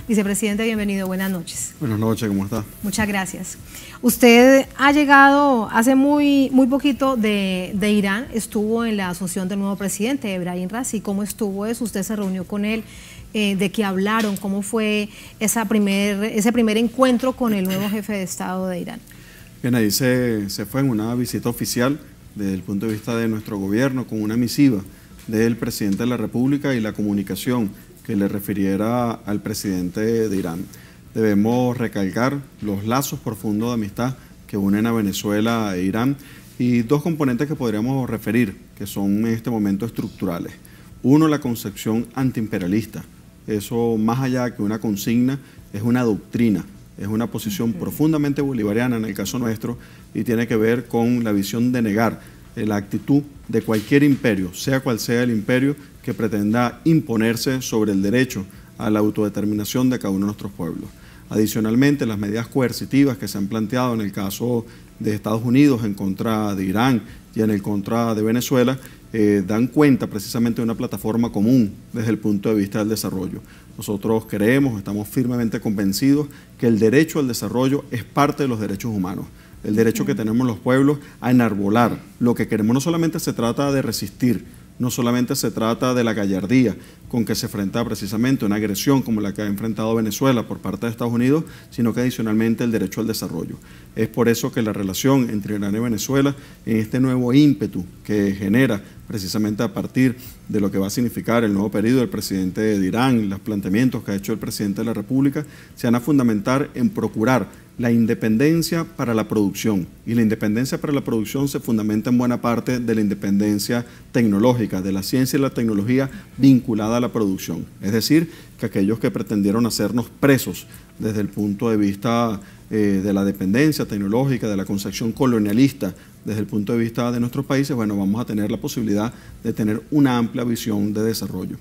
Vicepresidente, bienvenido, buenas noches. Buenas noches, ¿cómo está? Muchas gracias. Usted ha llegado hace muy poquito de Irán, estuvo en la asunción del nuevo presidente, Ebrahim Raisi. ¿Cómo estuvo eso? ¿Usted se reunió con él? ¿De qué hablaron? ¿Cómo fue ese primer encuentro con el nuevo jefe de Estado de Irán? Bien, ahí se fue en una visita oficial desde el punto de vista de nuestro gobierno, con una misiva del presidente de la República y la comunicación que le refiriera al presidente de Irán. Debemos recalcar los lazos profundos de amistad que unen a Venezuela e Irán y dos componentes que podríamos referir, que son en este momento estructurales. Uno, la concepción antiimperialista. Eso, más allá que una consigna, es una doctrina, es una posición profundamente bolivariana en el caso nuestro y tiene que ver con la visión de negar la actitud de cualquier imperio, sea cual sea el imperio, que pretenda imponerse sobre el derecho a la autodeterminación de cada uno de nuestros pueblos. Adicionalmente, las medidas coercitivas que se han planteado en el caso de Estados Unidos en contra de Irán y en el contra de Venezuela dan cuenta precisamente de una plataforma común desde el punto de vista del desarrollo. Nosotros creemos, estamos firmemente convencidos que el derecho al desarrollo es parte de los derechos humanos. El derecho que tenemos los pueblos a enarbolar lo que queremos. No solamente se trata de resistir, no solamente se trata de la gallardía con que se enfrenta precisamente una agresión como la que ha enfrentado Venezuela por parte de Estados Unidos, sino que adicionalmente el derecho al desarrollo. Es por eso que la relación entre Irán y Venezuela, en este nuevo ímpetu que genera precisamente a partir de lo que va a significar el nuevo periodo del presidente de Irán, los planteamientos que ha hecho el presidente de la República, se van a fundamentar en procurar la independencia para la producción. Y la independencia para la producción se fundamenta en buena parte de la independencia tecnológica, de la ciencia y la tecnología vinculada a la producción. Es decir, que aquellos que pretendieron hacernos presos desde el punto de vista de la dependencia tecnológica, de la concepción colonialista, desde el punto de vista de nuestros países, bueno, vamos a tener la posibilidad de tener una amplia visión de desarrollo.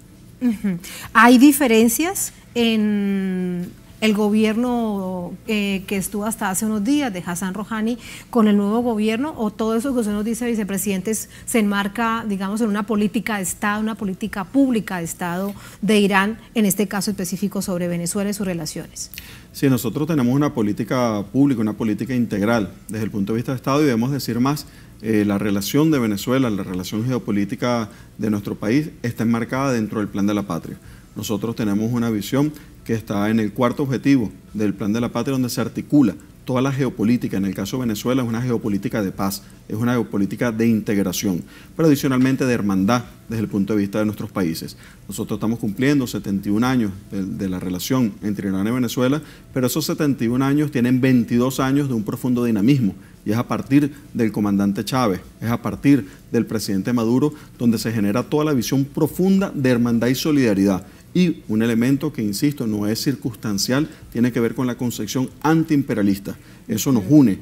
¿Hay diferencias en el gobierno que estuvo hasta hace unos días de Hassan Rouhani con el nuevo gobierno, o todo eso que usted nos dice, vicepresidente, se enmarca, digamos, en una política de Estado, una política pública de Estado de Irán, en este caso específico sobre Venezuela y sus relaciones? Sí, nosotros tenemos una política pública, una política integral desde el punto de vista de Estado, y debemos decir más, la relación de Venezuela, la relación geopolítica de nuestro país está enmarcada dentro del Plan de la Patria. Nosotros tenemos una visión que está en el cuarto objetivo del Plan de la Patria, donde se articula toda la geopolítica. En el caso de Venezuela es una geopolítica de paz, es una geopolítica de integración, pero adicionalmente de hermandad desde el punto de vista de nuestros países. Nosotros estamos cumpliendo 71 años de la relación entre Irán y Venezuela, pero esos 71 años tienen 22 años de un profundo dinamismo, y es a partir del comandante Chávez, es a partir del presidente Maduro, donde se genera toda la visión profunda de hermandad y solidaridad. Y un elemento que, insisto, no es circunstancial, tiene que ver con la concepción antiimperialista. Eso nos une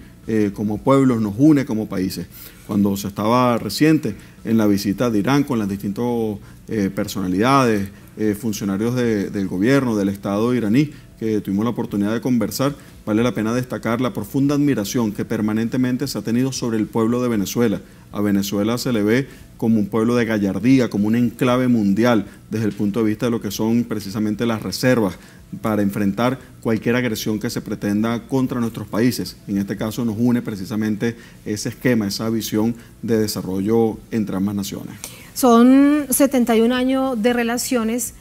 como pueblos, nos une como países. Cuando se estaba reciente en la visita de Irán con las distintas personalidades, funcionarios del gobierno, del Estado iraní, que tuvimos la oportunidad de conversar, vale la pena destacar la profunda admiración que permanentemente se ha tenido sobre el pueblo de Venezuela. A Venezuela se le ve como un pueblo de gallardía, como un enclave mundial, desde el punto de vista de lo que son precisamente las reservas para enfrentar cualquier agresión que se pretenda contra nuestros países. En este caso nos une precisamente ese esquema, esa visión de desarrollo entre ambas naciones. Son 71 años de relaciones.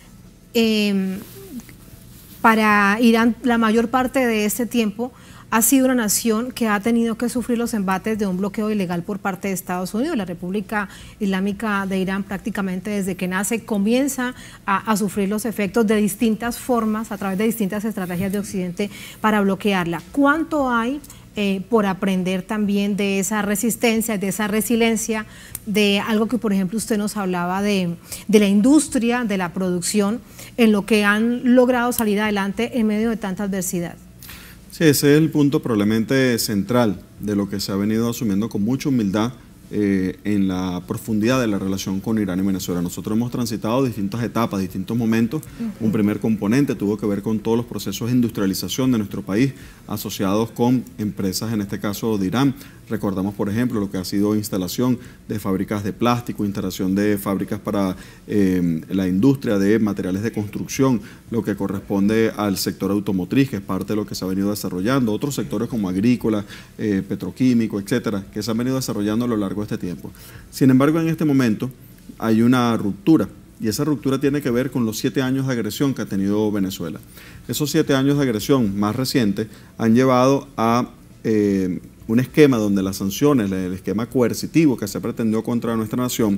Para Irán, la mayor parte de este tiempo ha sido una nación que ha tenido que sufrir los embates de un bloqueo ilegal por parte de Estados Unidos. La República Islámica de Irán, prácticamente desde que nace, comienza a sufrir los efectos de distintas formas, a través de distintas estrategias de Occidente para bloquearla. ¿Cuánto hay por aprender también de esa resistencia, de esa resiliencia, de algo que, por ejemplo, usted nos hablaba de la industria, de la producción, en lo que han logrado salir adelante en medio de tanta adversidad? Sí, ese es el punto probablemente central de lo que se ha venido asumiendo con mucha humildad en la profundidad de la relación con Irán y Venezuela. Nosotros hemos transitado distintas etapas, distintos momentos. Un primer componente tuvo que ver con todos los procesos de industrialización de nuestro país asociados con empresas, en este caso de Irán, Recordamos, por ejemplo, lo que ha sido instalación de fábricas de plástico, instalación de fábricas para la industria de materiales de construcción, lo que corresponde al sector automotriz, que es parte de lo que se ha venido desarrollando, otros sectores como agrícola, petroquímico, etcétera, que se han venido desarrollando a lo largo de este tiempo. Sin embargo, en este momento hay una ruptura, y esa ruptura tiene que ver con los 7 años de agresión que ha tenido Venezuela. Esos 7 años de agresión más recientes han llevado a un esquema donde las sanciones, el esquema coercitivo que se pretendió contra nuestra nación,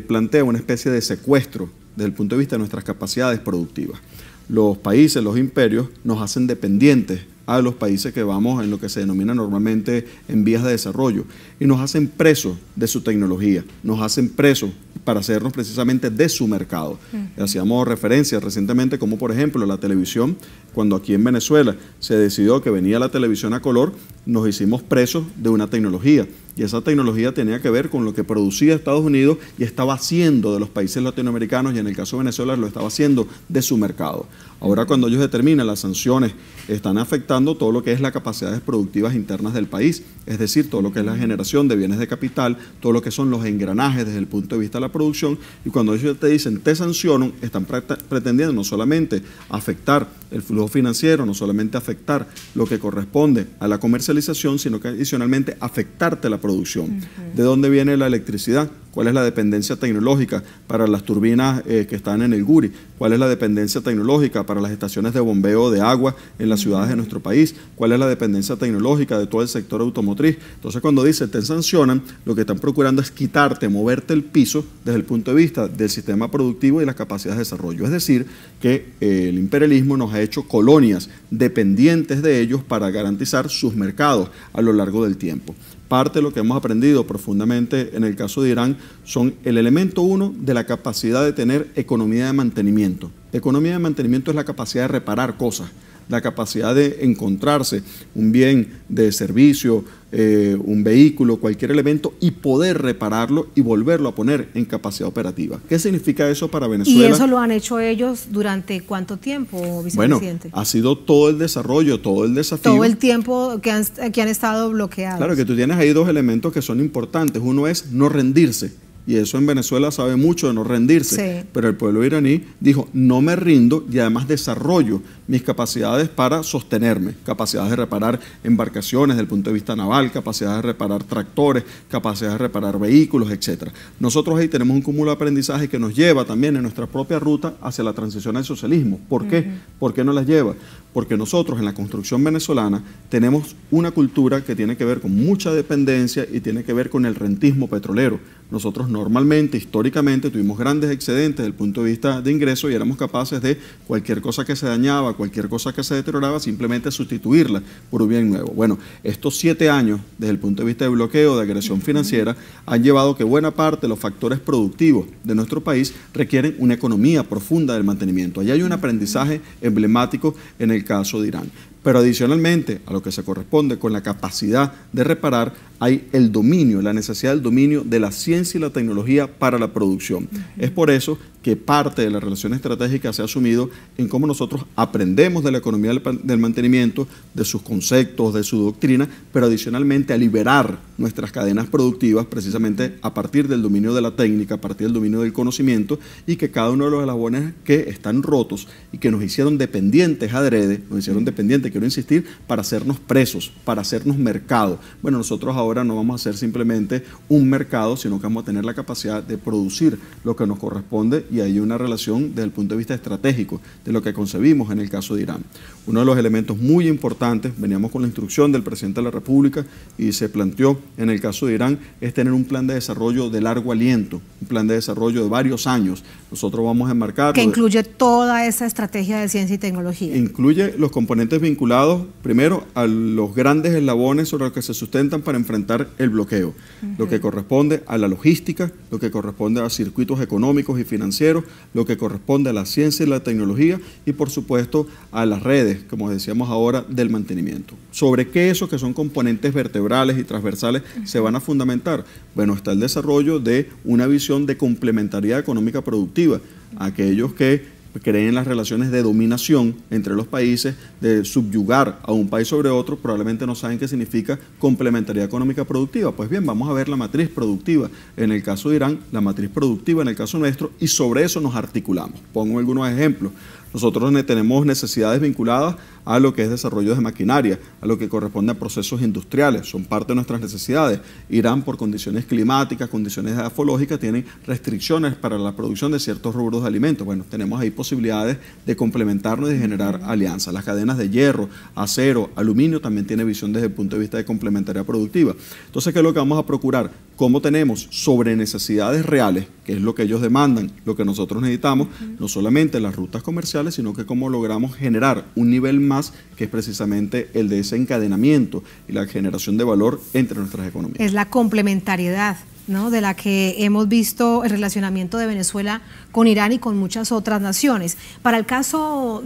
plantea una especie de secuestro desde el punto de vista de nuestras capacidades productivas. Los países, los imperios, nos hacen dependientes a los países que vamos en lo que se denomina normalmente en vías de desarrollo, y nos hacen presos de su tecnología, nos hacen presos para hacernos precisamente de su mercado. Hacíamos referencia recientemente como, por ejemplo, la televisión. Cuando aquí en Venezuela se decidió que venía la televisión a color, nos hicimos presos de una tecnología, y esa tecnología tenía que ver con lo que producía Estados Unidos y estaba haciendo de los países latinoamericanos, y en el caso de Venezuela lo estaba haciendo de su mercado. Ahora, cuando ellos determinan las sanciones, están afectando todo lo que es las capacidades productivas internas del país, es decir, todo lo que es la generación de bienes de capital, todo lo que son los engranajes desde el punto de vista de la producción, y cuando ellos te dicen te sancionan, están pretendiendo no solamente afectar el flujo financiero, no solamente afectar lo que corresponde a la comercialización, sino que adicionalmente afectarte la producción. ¿De dónde viene la electricidad? ¿Cuál es la dependencia tecnológica para las turbinas que están en el Guri? ¿Cuál es la dependencia tecnológica para las estaciones de bombeo de agua en las ciudades de nuestro país? ¿Cuál es la dependencia tecnológica de todo el sector automotriz? Entonces, cuando dicen te sancionan, lo que están procurando es quitarte, moverte el piso desde el punto de vista del sistema productivo y las capacidades de desarrollo. Es decir, que el imperialismo nos ha hecho colonias dependientes de ellos para garantizar sus mercados a lo largo del tiempo. Parte de lo que hemos aprendido profundamente en el caso de Irán son el elemento 1 de la capacidad de tener economía de mantenimiento. Economía de mantenimiento es la capacidad de reparar cosas, la capacidad de encontrarse un bien de servicio, un vehículo, cualquier elemento, y poder repararlo y volverlo a poner en capacidad operativa. ¿Qué significa eso para Venezuela? ¿Y eso lo han hecho ellos durante cuánto tiempo, vicepresidente? Bueno, ha sido todo el desarrollo, todo el desafío. Todo el tiempo que han estado bloqueados. Claro, que tú tienes ahí dos elementos que son importantes. Uno es no rendirse. Y eso en Venezuela sabe mucho de no rendirse. Sí. Pero el pueblo iraní dijo, no me rindo, y además desarrollo mis capacidades para sostenerme, capacidades de reparar embarcaciones desde el punto de vista naval, capacidades de reparar tractores, capacidades de reparar vehículos, etc. Nosotros ahí tenemos un cúmulo de aprendizaje que nos lleva también en nuestra propia ruta hacia la transición al socialismo. ¿Por qué? ¿Por qué nos la lleva? Porque nosotros en la construcción venezolana tenemos una cultura que tiene que ver con mucha dependencia y tiene que ver con el rentismo petrolero. Nosotros normalmente, históricamente, tuvimos grandes excedentes desde el punto de vista de ingresos y éramos capaces de cualquier cosa que se dañaba, cualquier cosa que se deterioraba, simplemente sustituirla por un bien nuevo. Bueno, estos 7 años, desde el punto de vista de bloqueo, de agresión financiera, han llevado a que buena parte de los factores productivos de nuestro país requieren una economía profunda del mantenimiento. Allí hay un aprendizaje emblemático en el caso de Irán. Pero adicionalmente a lo que se corresponde con la capacidad de reparar, hay el dominio, la necesidad del dominio de la ciencia y la tecnología para la producción. Es por eso que parte de la relación estratégica se ha asumido en cómo nosotros aprendemos de la economía del mantenimiento, de sus conceptos, de su doctrina, pero adicionalmente a liberar nuestras cadenas productivas precisamente a partir del dominio de la técnica, a partir del dominio del conocimiento, y que cada uno de los eslabones que están rotos y que nos hicieron dependientes adrede, nos hicieron dependientes, quiero insistir, para hacernos presos, para hacernos mercado. Bueno, nosotros ahora no vamos a ser simplemente un mercado, sino que vamos a tener la capacidad de producir lo que nos corresponde, y hay una relación desde el punto de vista estratégico de lo que concebimos en el caso de Irán. Uno de los elementos muy importantes, veníamos con la instrucción del presidente de la República y se planteó en el caso de Irán, es tener un plan de desarrollo de largo aliento, un plan de desarrollo de varios años. Nosotros vamos a enmarcar... Que incluye toda esa estrategia de ciencia y tecnología. Incluye los componentes vinculados, primero, a los grandes eslabones sobre los que se sustentan para enfrentar el bloqueo. Lo que corresponde a la logística, lo que corresponde a circuitos económicos y financieros, lo que corresponde a la ciencia y la tecnología, y por supuesto a las redes, como decíamos ahora, del mantenimiento. ¿Sobre qué esos que son componentes vertebrales y transversales se van a fundamentar? Bueno, está el desarrollo de una visión de complementariedad económica productiva. Aquellos que creen en las relaciones de dominación entre los países, de subyugar a un país sobre otro, probablemente no saben qué significa complementariedad económica productiva. Pues bien, vamos a ver la matriz productiva en el caso de Irán, la matriz productiva en el caso nuestro, y sobre eso nos articulamos. Pongo algunos ejemplos. Nosotros tenemos necesidades vinculadas a lo que es desarrollo de maquinaria, a lo que corresponde a procesos industriales, son parte de nuestras necesidades. Irán, por condiciones climáticas, condiciones geológicas, tiene restricciones para la producción de ciertos rubros de alimentos. Bueno, tenemos ahí posibilidades de complementarnos y de generar alianzas. Las cadenas de hierro, acero, aluminio también tiene visión desde el punto de vista de complementariedad productiva. Entonces, ¿qué es lo que vamos a procurar? Cómo tenemos sobre necesidades reales, que es lo que ellos demandan, lo que nosotros necesitamos, no solamente las rutas comerciales, sino que cómo logramos generar un nivel más, que es precisamente el de ese encadenamiento y la generación de valor entre nuestras economías. Es la complementariedad, ¿no?, de la que hemos visto el relacionamiento de Venezuela con Irán y con muchas otras naciones. Para el caso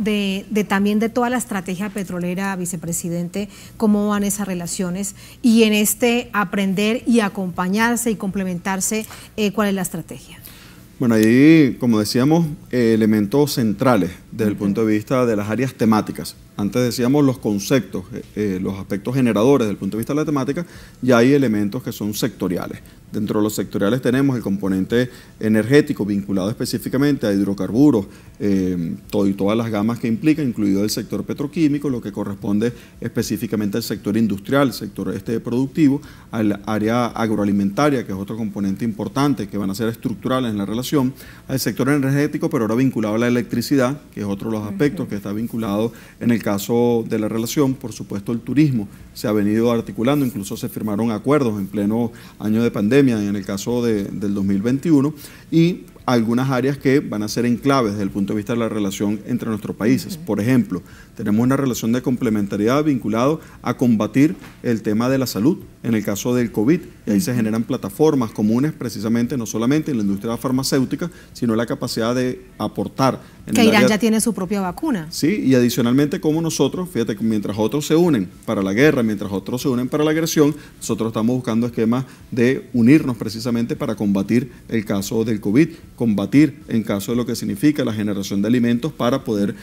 también de toda la estrategia petrolera, vicepresidente, ¿cómo van esas relaciones? Y en aprender y acompañarse y complementarse, ¿cuál es la estrategia? Bueno, ahí, como decíamos, elementos centrales desde el punto de vista de las áreas temáticas. Antes decíamos los conceptos, los aspectos generadores desde el punto de vista de la temática, y hay elementos que son sectoriales. Dentro de los sectoriales tenemos el componente energético vinculado específicamente a hidrocarburos, todas las gamas que implica, incluido el sector petroquímico, lo que corresponde específicamente al sector industrial, el sector productivo, al área agroalimentaria, que es otro componente importante que van a ser estructurales en la relación, al sector energético, pero ahora vinculado a la electricidad, que es otro de los aspectos que está vinculado en el caso de la relación. Por supuesto, el turismo se ha venido articulando, incluso se firmaron acuerdos en pleno año de pandemia, en el caso del 2021, y algunas áreas que van a ser enclaves desde el punto de vista de la relación entre nuestros países. Por ejemplo, tenemos una relación de complementariedad vinculado a combatir el tema de la salud en el caso del COVID, y ahí se generan plataformas comunes precisamente, no solamente en la industria farmacéutica, sino la capacidad de aportar. Que Irán ya tiene su propia vacuna. Sí, y adicionalmente como nosotros, fíjate que mientras otros se unen para la guerra, mientras otros se unen para la agresión, nosotros estamos buscando esquemas de unirnos precisamente para combatir el caso del COVID, combatir en caso de lo que significa la generación de alimentos para poder,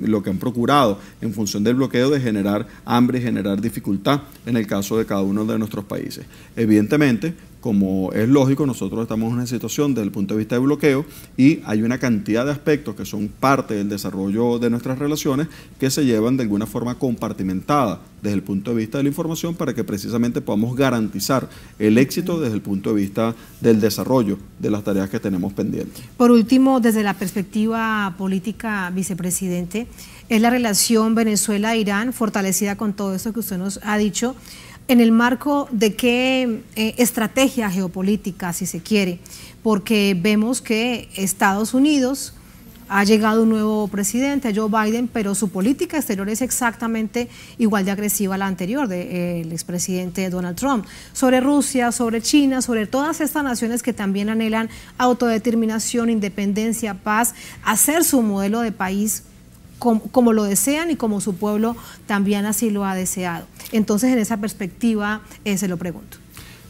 lo que han procurado en función del bloqueo, de generar hambre y generar dificultad en el caso de cada uno de nuestros países. Evidentemente, como es lógico, nosotros estamos en una situación desde el punto de vista de bloqueo, y hay una cantidad de aspectos que son parte del desarrollo de nuestras relaciones que se llevan de alguna forma compartimentada desde el punto de vista de la información, para que precisamente podamos garantizar el éxito desde el punto de vista del desarrollo de las tareas que tenemos pendientes. Por último, desde la perspectiva política, vicepresidente, es la relación Venezuela-Irán, fortalecida con todo esto que usted nos ha dicho, en el marco de qué estrategia geopolítica, si se quiere, porque vemos que Estados Unidos ha llegado un nuevo presidente, Joe Biden, pero su política exterior es exactamente igual de agresiva a la anterior del expresidente Donald Trump. Sobre Rusia, sobre China, sobre todas estas naciones que también anhelan autodeterminación, independencia, paz, hacer su modelo de país como lo desean y como su pueblo también así lo ha deseado. Entonces, en esa perspectiva, se lo pregunto.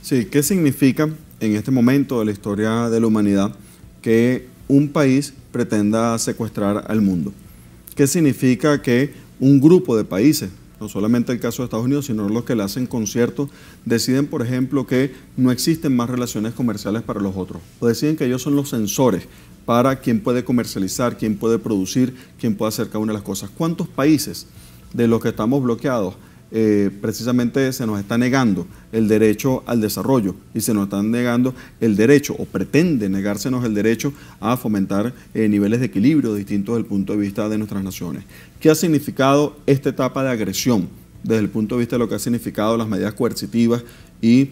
Sí, ¿qué significa en este momento de la historia de la humanidad que un país pretenda secuestrar al mundo? ¿Qué significa que un grupo de países, no solamente el caso de Estados Unidos, sino los que le hacen conciertos, deciden, por ejemplo, que no existen más relaciones comerciales para los otros, o deciden que ellos son los censores para quién puede comercializar, quién puede producir, quién puede hacer cada una de las cosas? ¿Cuántos países de los que estamos bloqueados precisamente se nos está negando el derecho al desarrollo, y se nos están negando el derecho, o pretende negársenos el derecho a fomentar niveles de equilibrio distintos desde el punto de vista de nuestras naciones? ¿Qué ha significado esta etapa de agresión desde el punto de vista de lo que ha significado las medidas coercitivas y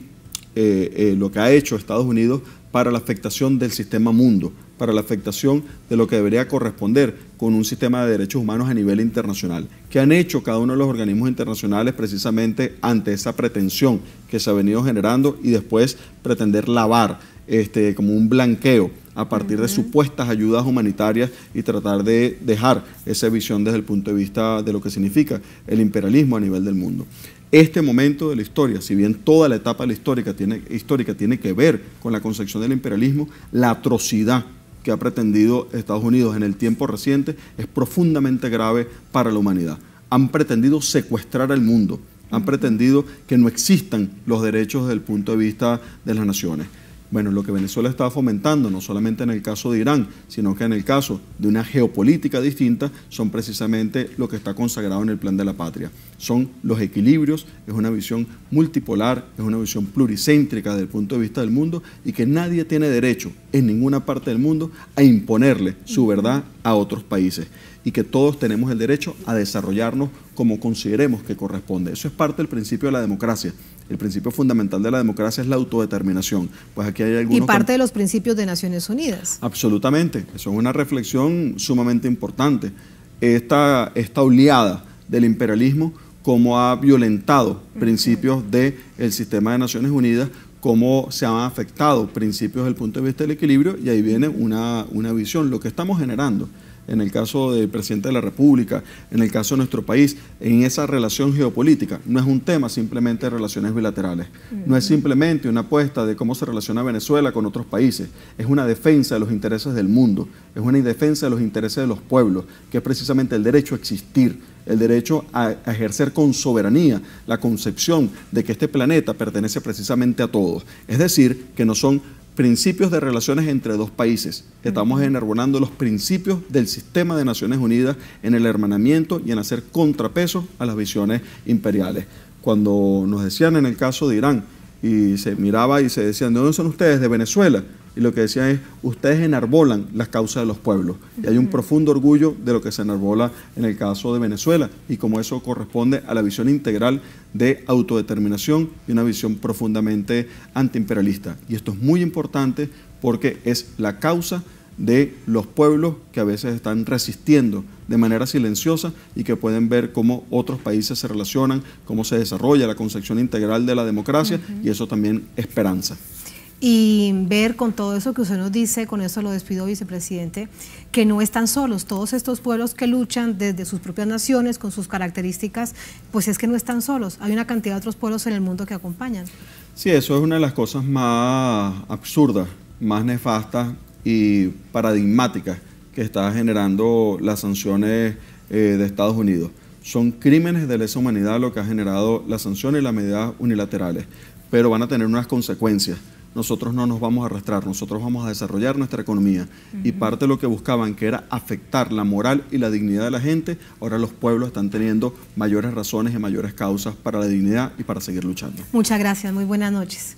lo que ha hecho Estados Unidos para la afectación del sistema mundo, para la afectación de lo que debería corresponder con un sistema de derechos humanos a nivel internacional? ¿Qué han hecho cada uno de los organismos internacionales precisamente ante esa pretensión que se ha venido generando, y después pretender lavar como un blanqueo a partir de supuestas ayudas humanitarias y tratar de dejar esa visión desde el punto de vista de lo que significa el imperialismo a nivel del mundo? Este momento de la historia, si bien toda la etapa de la histórica tiene que ver con la concepción del imperialismo, la atrocidad que ha pretendido Estados Unidos en el tiempo reciente es profundamente grave para la humanidad. Han pretendido secuestrar el mundo, han pretendido que no existan los derechos desde el punto de vista de las naciones. Bueno, lo que Venezuela está fomentando, no solamente en el caso de Irán, sino que en el caso de una geopolítica distinta, son precisamente lo que está consagrado en el Plan de la Patria. Son los equilibrios, es una visión multipolar, es una visión pluricéntrica desde el punto de vista del mundo y que nadie tiene derecho en ninguna parte del mundo a imponerle su verdad a otros países y que todos tenemos el derecho a desarrollarnos como consideremos que corresponde. Eso es parte del principio de la democracia. El principio fundamental de la democracia es la autodeterminación. Pues aquí hay algunos... Y parte de los principios de Naciones Unidas. Absolutamente. Eso es una reflexión sumamente importante. Esta oleada del imperialismo, cómo ha violentado principios del sistema de Naciones Unidas, cómo se han afectado principios desde el punto de vista del equilibrio, y ahí viene una visión. Lo que estamos generando en el caso del presidente de la República, en el caso de nuestro país, en esa relación geopolítica, no es un tema simplemente de relaciones bilaterales, no es simplemente una apuesta de cómo se relaciona Venezuela con otros países, es una defensa de los intereses del mundo, es una defensa de los intereses de los pueblos, que es precisamente el derecho a existir, el derecho a ejercer con soberanía la concepción de que este planeta pertenece precisamente a todos, es decir, que no son principios de relaciones entre dos países. Estamos enarbolando los principios del sistema de Naciones Unidas en el hermanamiento y en hacer contrapeso a las visiones imperiales. Cuando nos decían en el caso de Irán, y se miraba y se decían, ¿de dónde son ustedes? De Venezuela. Y lo que decían es, ustedes enarbolan las causas de los pueblos. Y hay un profundo orgullo de lo que se enarbola en el caso de Venezuela y cómo eso corresponde a la visión integral de autodeterminación y una visión profundamente antiimperialista. Y esto es muy importante porque es la causa de los pueblos que a veces están resistiendo de manera silenciosa y que pueden ver cómo otros países se relacionan, cómo se desarrolla la concepción integral de la democracia y eso también esperanza. Y ver con todo eso que usted nos dice, con eso lo despido, vicepresidente, que no están solos, todos estos pueblos que luchan desde sus propias naciones, con sus características, pues es que no están solos, hay una cantidad de otros pueblos en el mundo que acompañan. Sí, eso es una de las cosas más absurdas, más nefastas y paradigmáticas que está generando las sanciones de Estados Unidos. Son crímenes de lesa humanidad lo que ha generado las sanciones y las medidas unilaterales, pero van a tener unas consecuencias. Nosotros no nos vamos a arrastrar, nosotros vamos a desarrollar nuestra economía. Y parte de lo que buscaban, que era afectar la moral y la dignidad de la gente, ahora los pueblos están teniendo mayores razones y mayores causas para la dignidad y para seguir luchando. Muchas gracias, muy buenas noches.